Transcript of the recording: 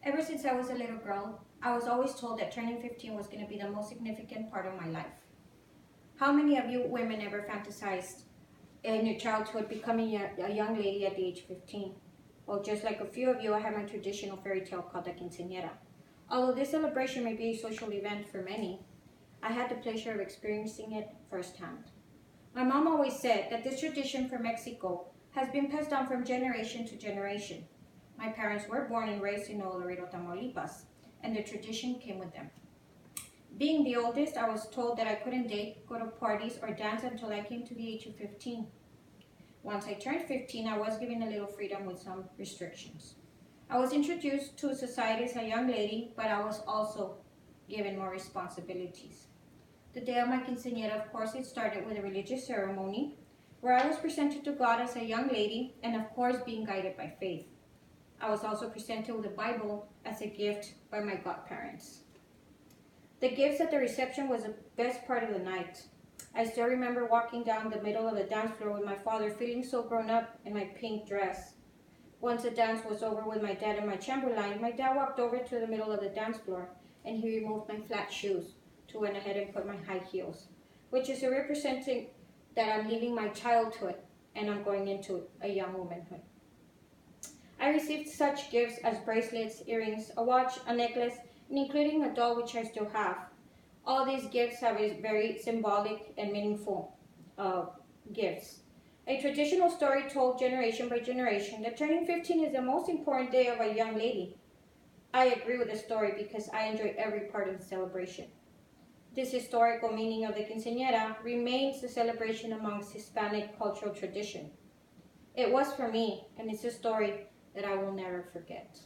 Ever since I was a little girl, I was always told that turning 15 was going to be the most significant part of my life. How many of you women ever fantasized in your childhood becoming a young lady at the age of 15? Well, just like a few of you, I have my traditional fairy tale called the quinceanera. Although this celebration may be a social event for many, I had the pleasure of experiencing it firsthand. My mom always said that this tradition from Mexico has been passed down from generation to generation. My parents were born and raised in Nuevo Laredo, Tamaulipas, and the tradition came with them. Being the oldest, I was told that I couldn't date, go to parties, or dance until I came to the age of 15. Once I turned 15, I was given a little freedom with some restrictions. I was introduced to society as a young lady, but I was also given more responsibilities. The day of my quinceañera, of course, it started with a religious ceremony where I was presented to God as a young lady and, of course, being guided by faith. I was also presented with a Bible as a gift by my godparents. The gifts at the reception was the best part of the night. I still remember walking down the middle of the dance floor with my father feeling so grown up in my pink dress. Once the dance was over with my dad and my chamberlain, my dad walked over to the middle of the dance floor and he removed my flat shoes to went ahead and put my high heels, which is a representing that I'm leaving my childhood and I'm going into a young womanhood. I received such gifts as bracelets, earrings, a watch, a necklace, and including a doll which I still have. All these gifts have a very symbolic and meaningful gifts. A traditional story told generation by generation that turning 15 is the most important day of a young lady. I agree with the story because I enjoy every part of the celebration. This historical meaning of the quinceañera remains a celebration amongst Hispanic cultural tradition. It was for me, and it's a story that I will never forget.